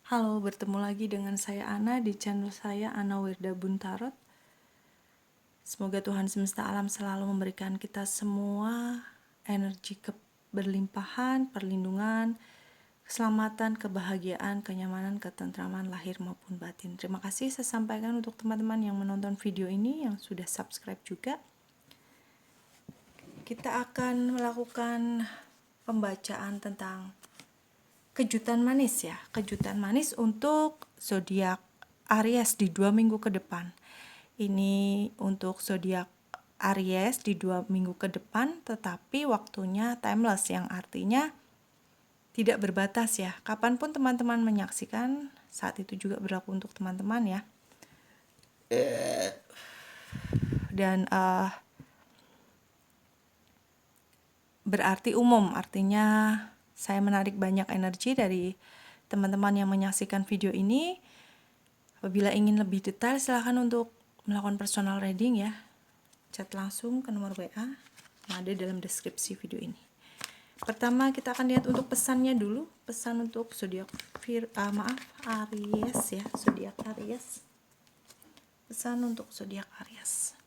Halo, bertemu lagi dengan saya Ana di channel saya Ana Wirda Buntarot. Semoga Tuhan semesta alam selalu memberikan kita semua energi keberlimpahan, perlindungan, keselamatan, kebahagiaan, kenyamanan, ketentraman lahir maupun batin. Terima kasih saya sampaikan untuk teman-teman yang menonton video ini, yang sudah subscribe juga. Kita akan melakukan pembacaan tentang kejutan manis ya, kejutan manis untuk zodiak Aries di 2 minggu ke depan. Ini untuk zodiak Aries di 2 minggu ke depan, tetapi waktunya timeless, yang artinya tidak berbatas ya. Kapanpun teman-teman menyaksikan, saat itu juga berlaku untuk teman-teman ya. Dan berarti umum, artinya saya menarik banyak energi dari teman-teman yang menyaksikan video ini. Apabila ingin lebih detail, silahkan untuk melakukan personal reading ya. Chat langsung ke nomor WA yang ada dalam deskripsi video ini. Pertama kita akan lihat untuk pesannya dulu. Pesan untuk zodiak Aries ya, zodiak Aries. Pesan untuk zodiak Aries.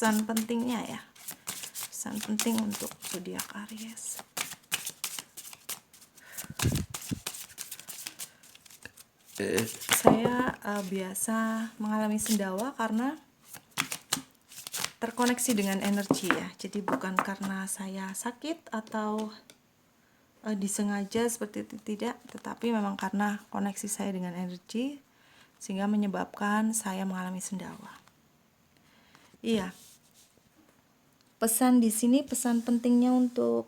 Pesan pentingnya ya. Pesan penting untuk zodiak Aries. Saya biasa mengalami sendawa karena terkoneksi dengan energi ya. Jadi bukan karena saya sakit atau disengaja seperti itu, tidak, tetapi memang karena koneksi saya dengan energi sehingga menyebabkan saya mengalami sendawa. Iya. Pesan di sini, pesan pentingnya untuk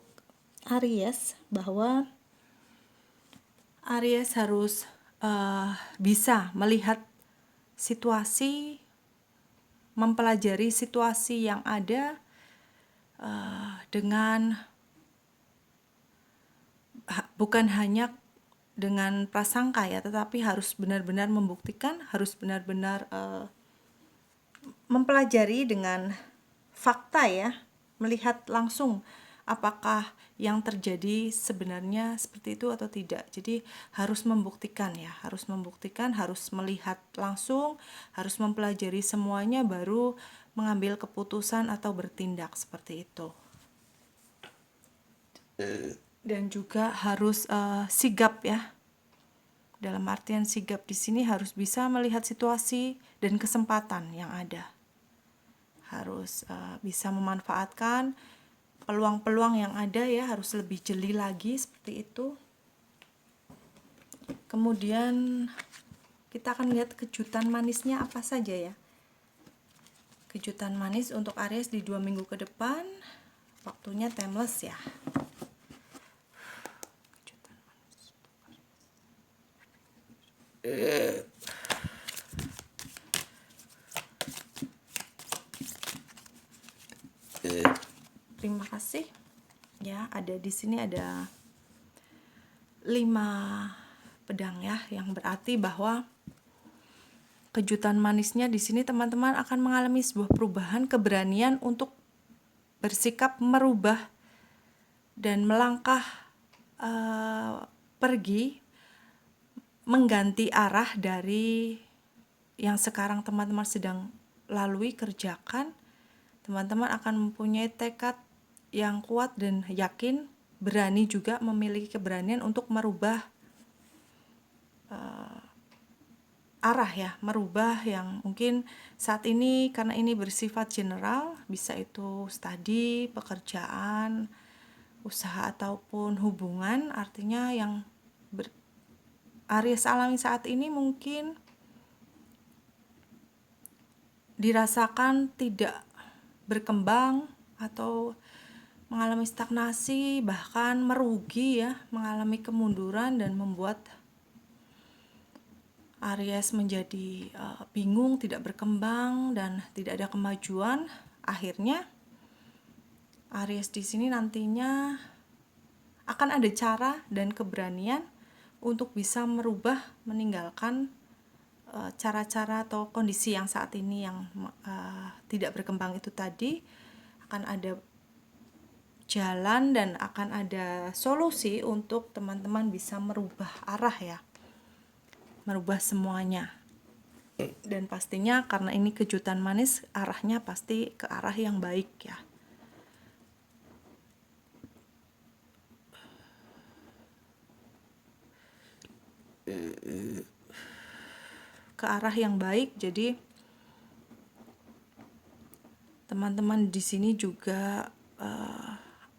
Aries, bahwa Aries harus bisa melihat situasi, mempelajari situasi yang ada dengan bukan hanya dengan prasangka ya, tetapi harus benar-benar membuktikan, harus benar-benar mempelajari dengan fakta ya, melihat langsung apakah yang terjadi sebenarnya seperti itu atau tidak. Jadi harus membuktikan ya, harus membuktikan, harus melihat langsung, harus mempelajari semuanya baru mengambil keputusan atau bertindak seperti itu. Dan juga harus sigap ya. Dalam artian sigap di sini harus bisa melihat situasi dan kesempatan yang ada. Harus bisa memanfaatkan peluang-peluang yang ada ya, harus lebih jeli lagi seperti itu. Kemudian kita akan lihat kejutan manisnya apa saja ya. Kejutan manis untuk Aries di 2 minggu ke depan, waktunya timeless ya. Kejutan manis untuk Aries. Terima kasih. Ya, ada di sini ada 5 pedang ya, yang berarti bahwa kejutan manisnya di sini teman-teman akan mengalami sebuah perubahan, keberanian untuk bersikap merubah dan melangkah pergi, mengganti arah dari yang sekarang teman-teman sedang lalui, kerjakan. Teman-teman akan mempunyai tekad yang kuat dan yakin, berani juga, memiliki keberanian untuk merubah arah ya, merubah yang mungkin saat ini karena ini bersifat general, bisa itu studi, pekerjaan, usaha ataupun hubungan. Artinya yang Aries alami saat ini mungkin dirasakan tidak berkembang atau mengalami stagnasi, bahkan merugi ya, mengalami kemunduran dan membuat Aries menjadi bingung, tidak berkembang dan tidak ada kemajuan. Akhirnya Aries di sini nantinya akan ada cara dan keberanian untuk bisa merubah, meninggalkan cara-cara atau kondisi yang saat ini yang tidak berkembang itu tadi, akan ada jalan dan akan ada solusi untuk teman-teman bisa merubah arah ya, merubah semuanya. Dan pastinya karena ini kejutan manis, arahnya pasti ke arah yang baik ya. Ke arah yang baik. Jadi teman-teman di sini juga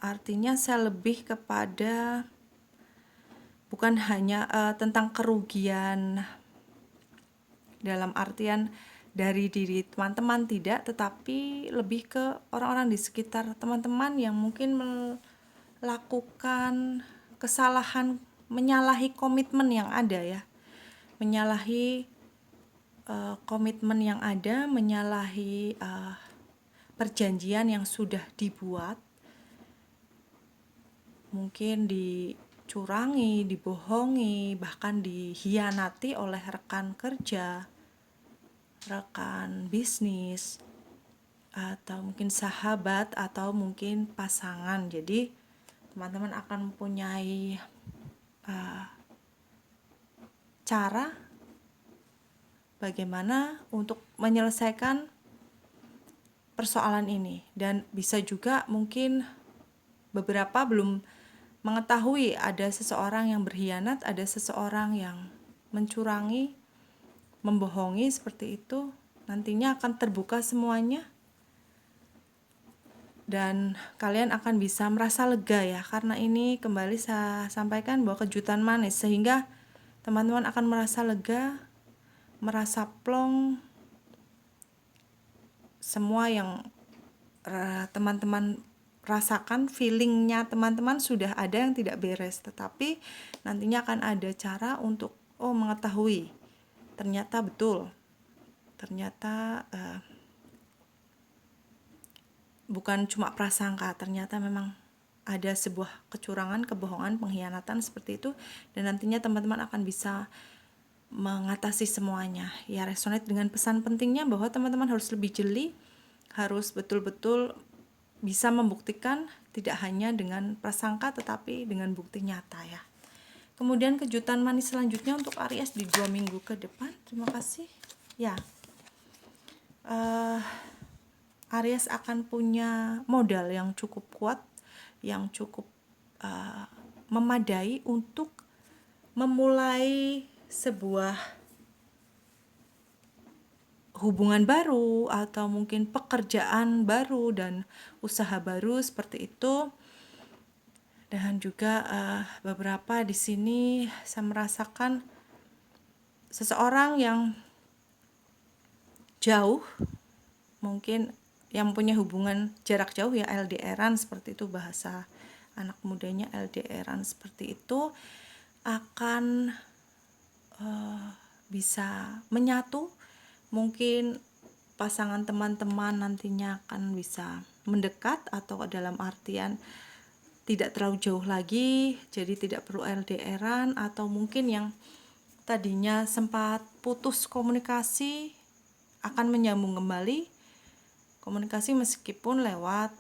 artinya saya lebih kepada bukan hanya tentang kerugian dalam artian dari diri teman-teman, tidak, tetapi lebih ke orang-orang di sekitar teman-teman yang mungkin melakukan kesalahan, menyalahi komitmen yang ada ya, menyalahi komitmen yang ada, menyalahi perjanjian yang sudah dibuat, mungkin dicurangi, dibohongi, bahkan dihianati oleh rekan kerja, rekan bisnis, atau mungkin sahabat, atau mungkin pasangan. Jadi teman-teman akan mempunyai cara bagaimana untuk menyelesaikan persoalan ini. Dan bisa juga mungkin beberapa belum mengetahui ada seseorang yang berkhianat, ada seseorang yang mencurangi, membohongi, seperti itu. Nantinya akan terbuka semuanya dan kalian akan bisa merasa lega ya, karena ini kembali saya sampaikan bahwa kejutan manis, sehingga teman-teman akan merasa lega, merasa plong. Semua yang teman-teman rasakan, feelingnya teman-teman sudah ada yang tidak beres, tetapi nantinya akan ada cara untuk mengetahui ternyata betul, ternyata bukan cuma prasangka, ternyata memang ada sebuah kecurangan, kebohongan, pengkhianatan seperti itu, dan nantinya teman-teman akan bisa mengatasi semuanya ya. Resonate dengan pesan pentingnya bahwa teman-teman harus lebih jeli, harus betul-betul bisa membuktikan, tidak hanya dengan prasangka tetapi dengan bukti nyata ya. Kemudian kejutan manis selanjutnya untuk Aries di 2 minggu ke depan. Terima kasih ya. Aries akan punya modal yang cukup kuat, yang cukup memadai untuk memulai sebuah hubungan baru atau mungkin pekerjaan baru dan usaha baru seperti itu. Dan juga beberapa di sini saya merasakan seseorang yang jauh, mungkin yang punya hubungan jarak jauh ya, LDRan seperti itu, bahasa anak mudanya LDRan seperti itu, akan bisa menyatu. Mungkin pasangan teman-teman nantinya akan bisa mendekat, atau dalam artian tidak terlalu jauh lagi, jadi tidak perlu LDRan, atau mungkin yang tadinya sempat putus komunikasi akan menyambung kembali komunikasi meskipun lewat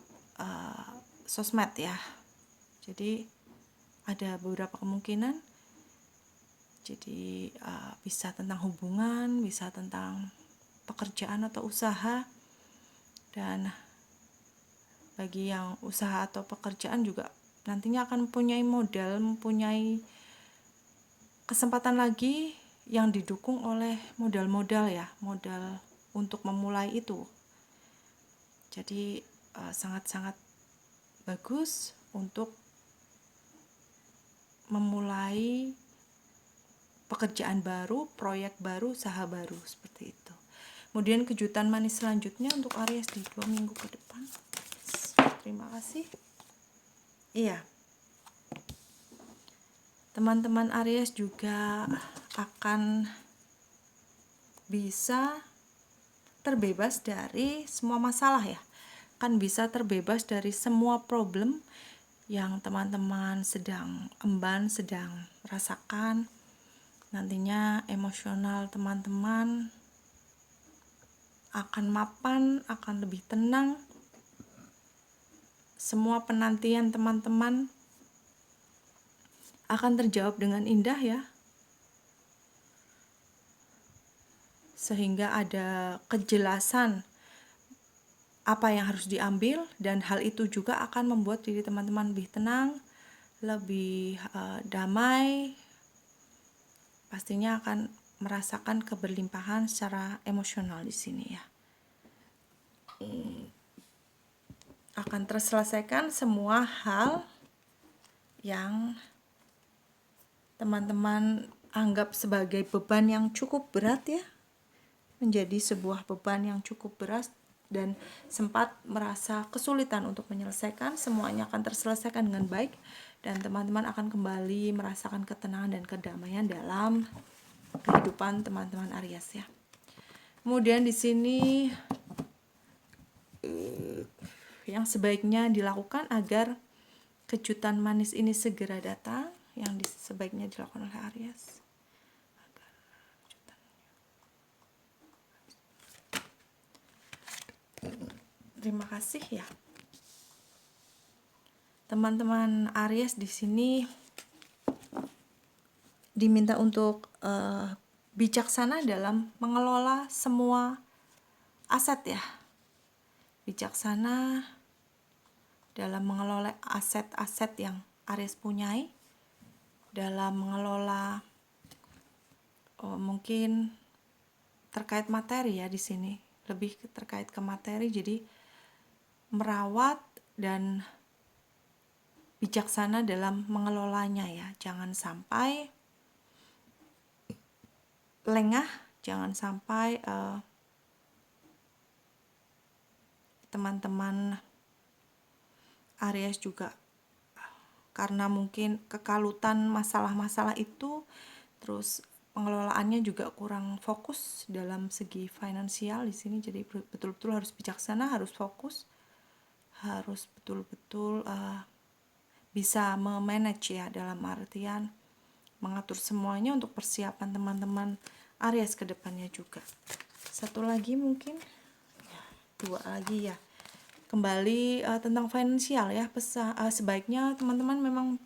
sosmed ya. Jadi ada beberapa kemungkinan. Jadi bisa tentang hubungan, bisa tentang pekerjaan atau usaha. Dan bagi yang usaha atau pekerjaan juga nantinya akan mempunyai modal, mempunyai kesempatan lagi yang didukung oleh modal-modal ya, modal untuk memulai itu. Jadi sangat-sangat bagus untuk memulai pekerjaan baru, proyek baru, usaha baru seperti itu. Kemudian kejutan manis selanjutnya untuk Aries di 2 minggu ke depan. Terima kasih. Iya. Teman-teman Aries juga akan bisa terbebas dari semua masalah ya. Akan bisa terbebas dari semua problem yang teman-teman sedang emban, sedang rasakan. Nantinya emosional teman-teman akan mapan, akan lebih tenang. Semua penantian teman-teman akan terjawab dengan indah ya. Sehingga ada kejelasan apa yang harus diambil, dan hal itu juga akan membuat diri teman-teman lebih tenang, lebih damai. Pastinya akan merasakan keberlimpahan secara emosional di sini ya. Akan terselesaikan semua hal yang teman-teman anggap sebagai beban yang cukup berat ya, menjadi sebuah beban yang cukup berat dan sempat merasa kesulitan untuk menyelesaikan. Semuanya akan terselesaikan dengan baik dan teman-teman akan kembali merasakan ketenangan dan kedamaian dalam kehidupan teman-teman Aries ya. Kemudian di sini yang sebaiknya dilakukan agar kejutan manis ini segera datang, yang sebaiknya dilakukan oleh Aries. Terima kasih ya. Teman-teman Aries di sini diminta untuk bijaksana dalam mengelola semua aset ya. Bijaksana dalam mengelola aset-aset yang Aries punyai, dalam mengelola mungkin terkait materi ya di sini, lebih terkait ke materi, jadi merawat dan bijaksana dalam mengelolanya ya. Jangan sampai lengah, jangan sampai teman-teman Aries juga karena mungkin kekalutan masalah-masalah itu, terus pengelolaannya juga kurang fokus dalam segi finansial di sini. Jadi betul-betul harus bijaksana, harus fokus, harus betul-betul bisa memanage ya, dalam artian mengatur semuanya untuk persiapan teman-teman Aries ke depannya juga. Satu lagi mungkin, dua lagi ya. Kembali tentang finansial ya, sebaiknya teman-teman memang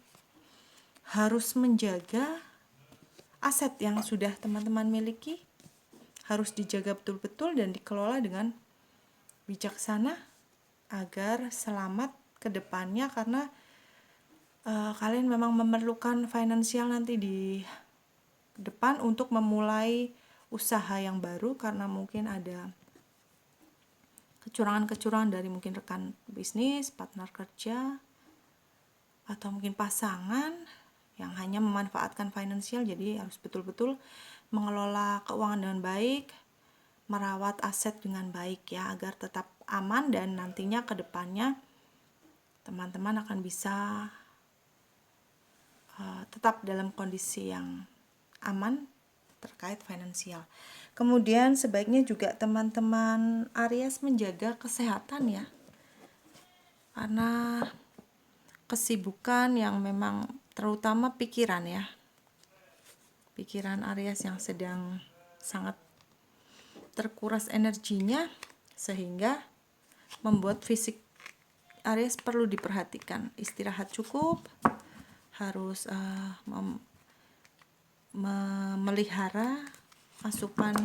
harus menjaga aset yang sudah teman-teman miliki, harus dijaga betul-betul dan dikelola dengan bijaksana agar selamat ke depannya, karena kalian memang memerlukan finansial nanti di depan untuk memulai usaha yang baru, karena mungkin ada kecurangan-kecurangan dari mungkin rekan bisnis, partner kerja, atau mungkin pasangan yang hanya memanfaatkan finansial. Jadi harus betul-betul mengelola keuangan dengan baik, merawat aset dengan baik ya, agar tetap aman dan nantinya ke depannya teman-teman akan bisa tetap dalam kondisi yang aman terkait finansial. Kemudian sebaiknya juga teman-teman Aries menjaga kesehatan ya, karena kesibukan yang memang terutama pikiran ya, pikiran Aries yang sedang sangat terkuras energinya, sehingga membuat fisik Aries perlu diperhatikan. Istirahat cukup, harus memelihara asupan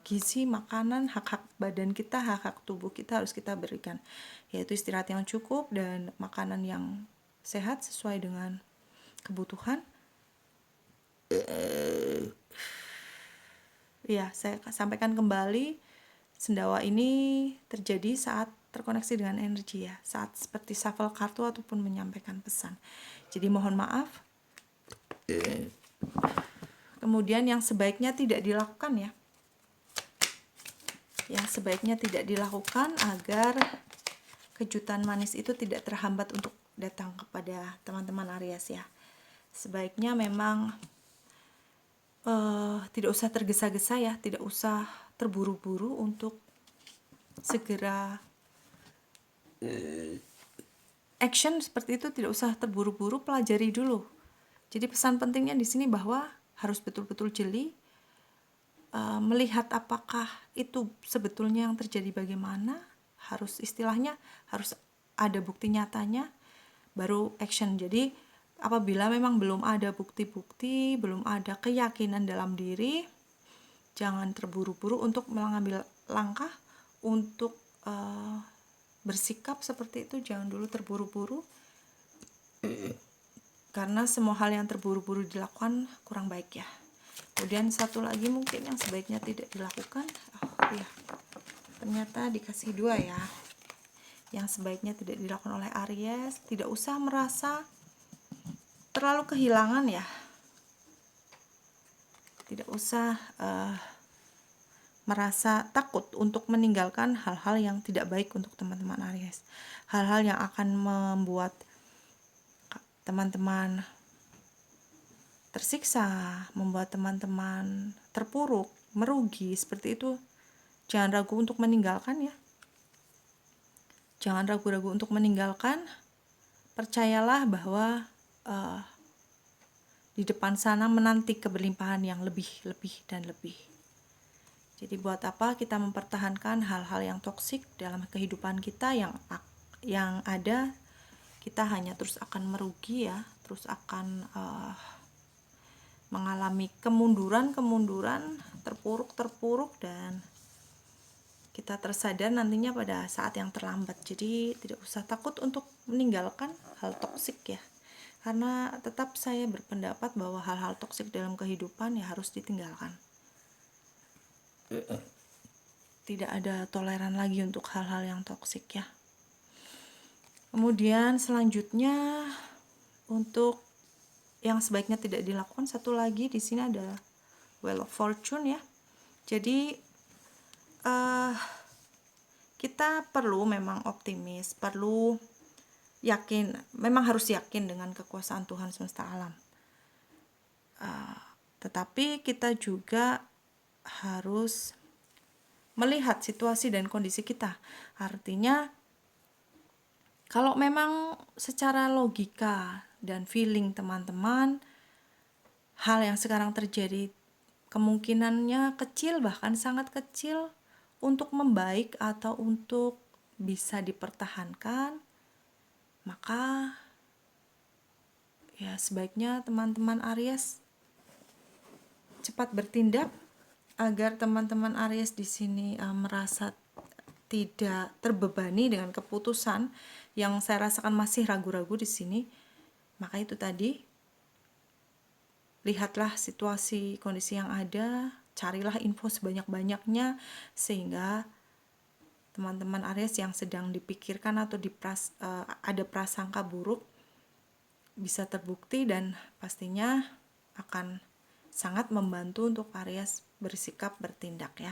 gizi makanan, hak-hak badan kita, hak-hak tubuh kita harus kita berikan, yaitu istirahat yang cukup dan makanan yang sehat sesuai dengan kebutuhan. Ya, saya sampaikan kembali, sendawa ini terjadi saat terkoneksi dengan energi ya, saat seperti shuffle kartu ataupun menyampaikan pesan. Jadi mohon maaf. Kemudian yang sebaiknya tidak dilakukan ya, yang sebaiknya tidak dilakukan agar kejutan manis itu tidak terhambat untuk datang kepada teman-teman Aries ya. Sebaiknya memang tidak usah tergesa-gesa ya, tidak usah terburu-buru untuk segera action seperti itu, tidak usah terburu-buru, pelajari dulu. Jadi pesan pentingnya di sini bahwa harus betul-betul jeli, melihat apakah itu sebetulnya yang terjadi bagaimana, harus istilahnya harus ada bukti nyatanya, baru action. Jadi apabila memang belum ada bukti-bukti, belum ada keyakinan dalam diri, jangan terburu-buru untuk mengambil langkah untuk bersikap seperti itu. Jangan dulu terburu-buru, karena semua hal yang terburu-buru dilakukan kurang baik ya. Kemudian satu lagi mungkin yang sebaiknya tidak dilakukan, ternyata dikasih 2 ya. Yang sebaiknya tidak dilakukan oleh Aries, tidak usah merasa terlalu kehilangan ya. Tidak usah merasa takut untuk meninggalkan hal-hal yang tidak baik untuk teman-teman Aries. Hal-hal yang akan membuat teman-teman tersiksa, membuat teman-teman terpuruk, merugi, seperti itu. Jangan ragu untuk meninggalkan ya. Jangan ragu-ragu untuk meninggalkan. Percayalah bahwa di depan sana menanti keberlimpahan yang lebih dan lebih. Jadi buat apa kita mempertahankan hal-hal yang toksik dalam kehidupan kita yang ada, kita hanya terus akan merugi ya, terus akan mengalami kemunduran, terpuruk, dan kita tersadar nantinya pada saat yang terlambat. Jadi tidak usah takut untuk meninggalkan hal toksik ya, karena tetap saya berpendapat bahwa hal-hal toksik dalam kehidupan ya harus ditinggalkan. Tidak ada toleran lagi untuk hal-hal yang toksik ya. Kemudian selanjutnya untuk yang sebaiknya tidak dilakukan, satu lagi di sini ada Wheel of Fortune ya. Jadi kita perlu memang optimis, perlu yakin, memang harus yakin dengan kekuasaan Tuhan semesta alam. Tetapi kita juga harus melihat situasi dan kondisi kita. Artinya kalau memang secara logika dan feeling teman-teman, hal yang sekarang terjadi kemungkinannya kecil, bahkan sangat kecil untuk membaik atau untuk bisa dipertahankan, maka ya sebaiknya teman-teman Aries cepat bertindak agar teman-teman Aries di sini merasa tidak terbebani dengan keputusan yang saya rasakan masih ragu-ragu di sini. Maka itu tadi, lihatlah situasi kondisi yang ada, carilah info sebanyak-banyaknya sehingga teman-teman Aries yang sedang dipikirkan atau ada prasangka buruk bisa terbukti, dan pastinya akan sangat membantu untuk Aries bersikap bertindak ya.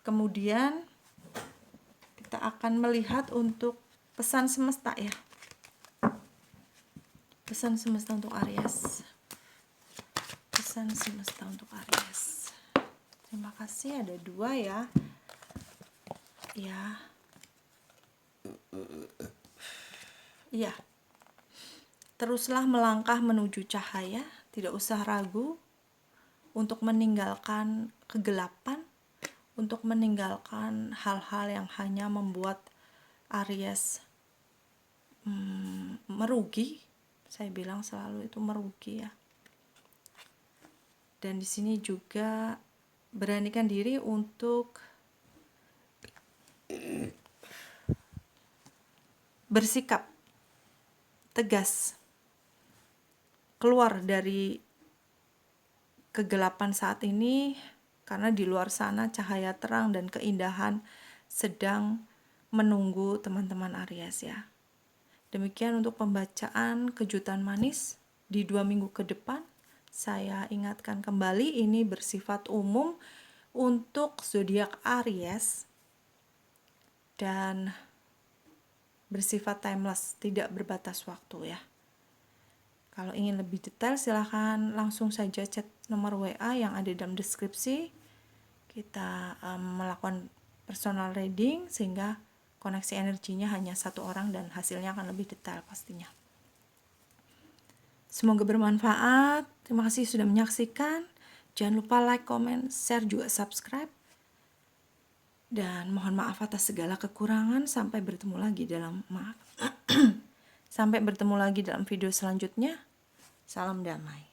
Kemudian kita akan melihat untuk pesan semesta ya. Pesan semesta untuk Aries. Pesan semesta untuk Aries. Terima kasih, ada 2 ya. Ya. Iya. Teruslah melangkah menuju cahaya, tidak usah ragu untuk meninggalkan kegelapan, untuk meninggalkan hal-hal yang hanya membuat Aries merugi. Saya bilang selalu itu merugi ya. Dan di sini juga beranikan diri untuk bersikap tegas, keluar dari kegelapan saat ini, karena di luar sana cahaya terang dan keindahan sedang menunggu teman-teman Aries ya. Demikian untuk pembacaan kejutan manis di 2 minggu ke depan. Saya ingatkan kembali, ini bersifat umum untuk zodiak Aries dan bersifat timeless, tidak berbatas waktu ya. Kalau ingin lebih detail silahkan langsung saja chat nomor WA yang ada dalam deskripsi. Kita melakukan personal reading sehingga koneksi energinya hanya 1 orang dan hasilnya akan lebih detail pastinya. Semoga bermanfaat. Terima kasih sudah menyaksikan. Jangan lupa like, comment, share, juga subscribe. Dan mohon maaf atas segala kekurangan. Sampai bertemu lagi dalam video selanjutnya. Salam damai.